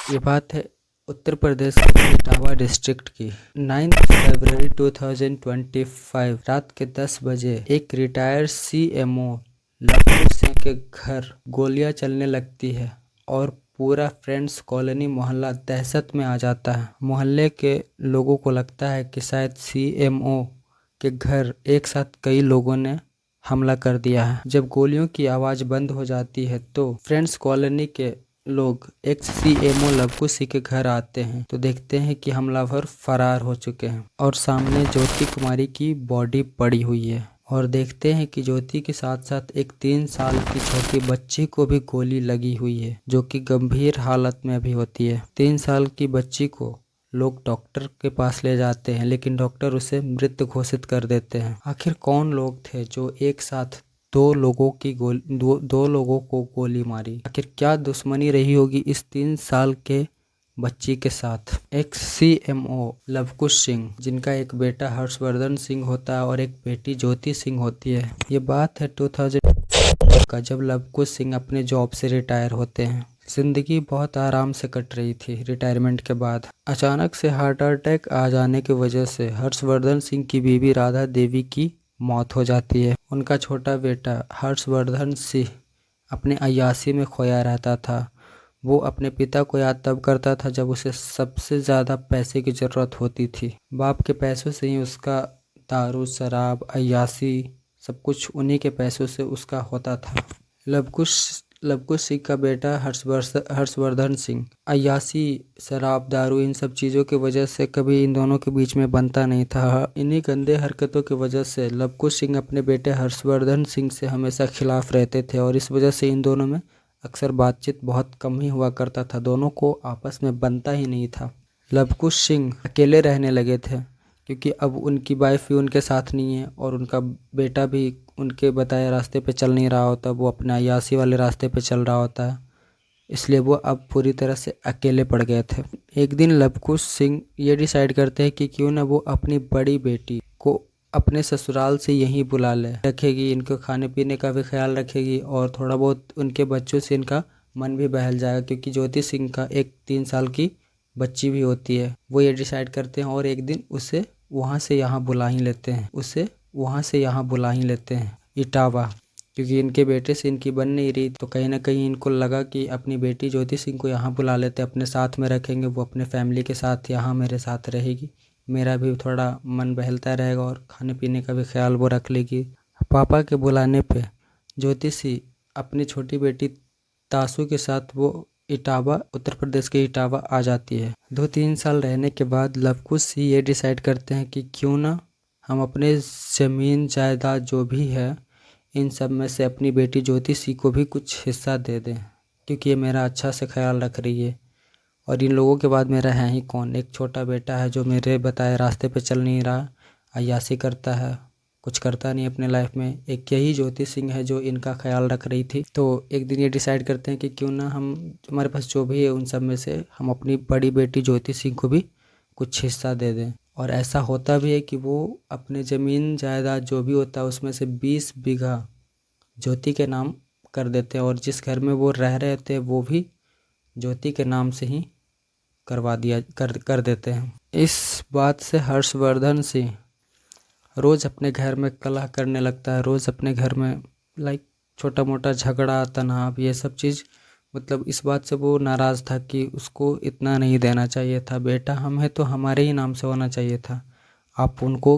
ये बात है उत्तर प्रदेश के इटावा डिस्ट्रिक्ट की। 9 फरवरी 2025 रात के 10 बजे एक रिटायर्ड सीएमओ लखनऊ सिंह के घर गोलियां चलने लगती है और पूरा फ्रेंड्स कॉलोनी मोहल्ला दहशत में आ जाता है। मोहल्ले के लोगों को लगता है कि शायद सीएमओ के घर एक साथ कई लोगों ने हमला कर दिया है। जब गोलियों की आवाज़ बंद हो जाती है तो फ्रेंड्स कॉलोनी के लोग एक्स सीएमओ लवकुश सिंह के घर आते हैं तो देखते हैं कि हमलावर फरार हो चुके हैं और सामने ज्योति कुमारी की बॉडी पड़ी हुई है। और देखते हैं कि ज्योति के साथ साथ एक 3 साल की छोटी बच्ची को भी गोली लगी हुई है, जो कि गंभीर हालत में अभी होती है। 3 साल की बच्ची को लोग डॉक्टर के पास ले जाते हैं, लेकिन डॉक्टर उसे मृत घोषित कर देते हैं। आखिर कौन लोग थे जो एक साथ दो लोगों को गोली मारी? आखिर क्या दुश्मनी रही होगी इस 3 साल के बच्ची के साथ? एक्स सीएमओ लवकुश सिंह, जिनका एक बेटा हर्षवर्धन सिंह होता है और एक बेटी ज्योति सिंह होती है। ये बात है 2000 का, जब लवकुश सिंह अपने जॉब से रिटायर होते हैं। जिंदगी बहुत आराम से कट रही थी। रिटायरमेंट के बाद अचानक से हार्ट अटैक आ जाने की वजह से हर्षवर्धन सिंह की बीवी राधा देवी की मौत हो जाती है। उनका छोटा बेटा हर्षवर्धन सिंह अपने अय्याशी में खोया रहता था। वो अपने पिता को याद तब करता था जब उसे सबसे ज़्यादा पैसे की ज़रूरत होती थी। बाप के पैसों से ही उसका दारू, शराब, अय्याशी सब कुछ उन्हीं के पैसों से उसका होता था। लवकुश सिंह का बेटा हर्षवर्धन सिंह अय्याशी, शराब, दारू इन सब चीज़ों की वजह से कभी इन दोनों के बीच में बनता नहीं था। इन्हीं गंदे हरकतों की वजह से लवकुश सिंह अपने बेटे हर्षवर्धन सिंह से हमेशा खिलाफ रहते थे और इस वजह से इन दोनों में अक्सर बातचीत बहुत कम ही हुआ करता था। दोनों को आपस में बनता ही नहीं था। लवकुश सिंह अकेले रहने लगे थे क्योंकि अब उनकी वाइफ भी उनके साथ नहीं है और उनका बेटा भी उनके बताए रास्ते पे चल नहीं रहा होता। वो अपने अय्याशी वाले रास्ते पे चल रहा होता है, इसलिए वो अब पूरी तरह से अकेले पड़ गए थे। एक दिन लवकुश सिंह ये डिसाइड करते हैं कि क्यों ना वो अपनी बड़ी बेटी को अपने ससुराल से यहीं बुला ले, रखेगी, इनको खाने पीने का भी ख्याल रखेगी और थोड़ा बहुत उनके बच्चों से इनका मन भी बहल जाएगा, क्योंकि ज्योति सिंह का एक 3 साल की बच्ची भी होती है। वो ये डिसाइड करते हैं और एक दिन उसे वहाँ से यहाँ बुला ही लेते हैं इटावा, क्योंकि इनके बेटे से इनकी बन नहीं रही। तो कहीं ना कहीं इनको लगा कि अपनी बेटी ज्योति सिंह को यहाँ बुला लेते, अपने साथ में रखेंगे, वो अपने फैमिली के साथ यहाँ मेरे साथ रहेगी, मेरा भी थोड़ा मन बहलता रहेगा और खाने पीने का भी ख्याल वो रख लेगी। पापा के बुलाने पे ज्योति सिंह अपनी छोटी बेटी तासू के साथ वो इटावा, उत्तर प्रदेश के इटावा आ जाती है। 2-3 साल रहने के बाद लवकुश सिंह ये डिसाइड करते हैं कि क्यों ना हम अपने ज़मीन जायदाद जो भी है इन सब में से अपनी बेटी ज्योति सिंह को भी कुछ हिस्सा दे दें, क्योंकि ये मेरा अच्छा से ख्याल रख रही है और इन लोगों के बाद मेरा है ही कौन। एक छोटा बेटा है जो मेरे बताए रास्ते पे चल नहीं रहा, अय्याशी करता है, कुछ करता नहीं अपने लाइफ में। एक यही ज्योति सिंह है जो इनका ख्याल रख रही थी। तो एक दिन ये डिसाइड करते हैं कि क्यों ना हम हमारे पास जो भी है उन सब में से हम अपनी बड़ी बेटी ज्योति सिंह को भी कुछ हिस्सा दे दें। और ऐसा होता भी है कि वो अपने ज़मीन जायदाद जो भी होता है उसमें से 20 बीघा ज्योति के नाम कर देते हैं और जिस घर में वो रह रहे थे वो भी ज्योति के नाम से ही कर देते हैं। इस बात से हर्षवर्धन सिंह रोज़ अपने घर में कलह करने लगता है। रोज़ अपने घर में छोटा मोटा झगड़ा, तनाव, ये सब चीज़, मतलब इस बात से वो नाराज़ था कि उसको इतना नहीं देना चाहिए था। बेटा हम है तो हमारे ही नाम से होना चाहिए था, आपको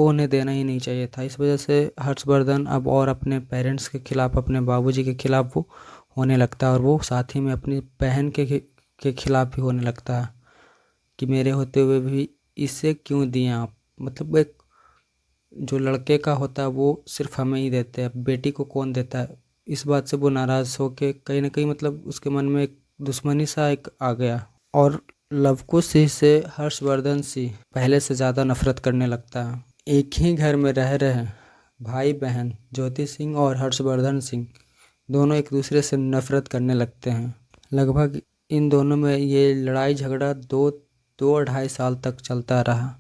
उन्हें देना ही नहीं चाहिए था। इस वजह से हर्षवर्धन अब और अपने पेरेंट्स के खिलाफ़, अपने बाबूजी के खिलाफ़ वो होने लगता है और वो साथ ही में अपनी बहन के खिलाफ़ भी होने लगता है कि मेरे होते हुए भी इसे क्यों दिए आप। मतलब एक जो लड़के का होता है वो सिर्फ हमें ही देते हैं, बेटी को कौन देता है। इस बात से वो नाराज़ होके कहीं ना कहीं मतलब उसके मन में एक दुश्मनी सा एक आ गया और लवकुश सिंह से हर्षवर्धन सिंह पहले से ज़्यादा नफरत करने लगता है। एक ही घर में रह रहे भाई बहन ज्योति सिंह और हर्षवर्धन सिंह दोनों एक दूसरे से नफरत करने लगते हैं। लगभग इन दोनों में ये लड़ाई झगड़ा 2-2.5 साल तक चलता रहा,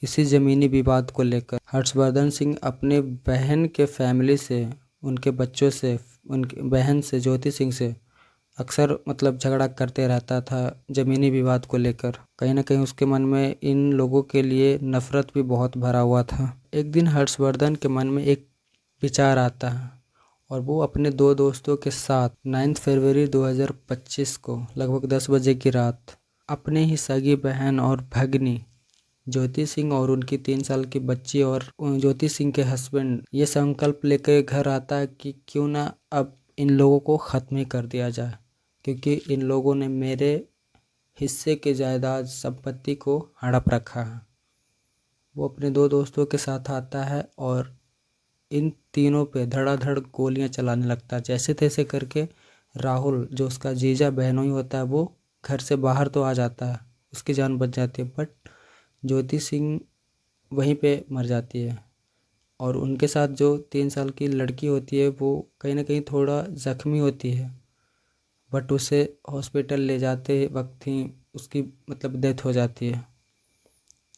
इसी ज़मीनी विवाद को लेकर। हर्षवर्धन सिंह अपने बहन के फैमिली से, उनके बच्चों से, उनके बहन से, ज्योति सिंह से अक्सर मतलब झगड़ा करते रहता था ज़मीनी विवाद को लेकर। कहीं ना कहीं उसके मन में इन लोगों के लिए नफरत भी बहुत भरा हुआ था। एक दिन हर्षवर्धन के मन में एक विचार आता है और वो अपने दो दोस्तों के साथ 9 फरवरी 2025 को लगभग 10 बजे की रात अपने ही सगी बहन और भगनी ज्योति सिंह और उनकी 3 साल की बच्ची और ज्योति सिंह के हस्बैंड ये संकल्प लेकर घर आता है कि क्यों ना अब इन लोगों को ख़त्म ही कर दिया जाए, क्योंकि इन लोगों ने मेरे हिस्से के जायदाद संपत्ति को हड़प रखा है। वो अपने दो दोस्तों के साथ आता है और इन तीनों पे धड़ाधड़ गोलियां चलाने लगता है। जैसे तैसे करके राहुल जो उसका जीजा बहनोई होता है वो घर से बाहर तो आ जाता है, उसकी जान बच जाती है, बट ज्योति सिंह वहीं पे मर जाती है। और उनके साथ जो 3 साल की लड़की होती है वो कहीं ना कहीं थोड़ा ज़ख्मी होती है, बट उसे हॉस्पिटल ले जाते वक्त ही उसकी मतलब डेथ हो जाती है।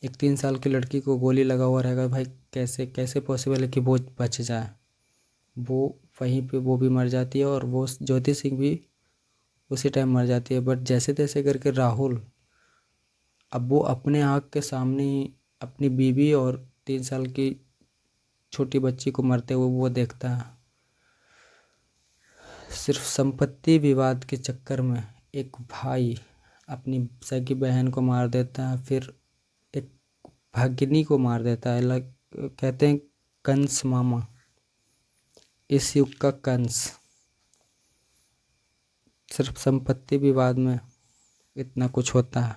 एक 3 साल की लड़की को गोली लगा हुआ रहेगा, भाई कैसे कैसे पॉसिबल है कि वो बच जाए। वो वहीं पे वो भी मर जाती है और वो ज्योति सिंह भी उसी टाइम मर जाती है। बट जैसे तैसे करके राहुल अब वो अपने आँख के सामने ही अपनी बीवी और 3 साल की छोटी बच्ची को मरते हुए वो देखता है। सिर्फ संपत्ति विवाद के चक्कर में एक भाई अपनी सगी बहन को मार देता है, फिर एक भगिनी को मार देता है। कहते हैं कंस मामा, इस युग का कंस। सिर्फ संपत्ति विवाद में इतना कुछ होता है।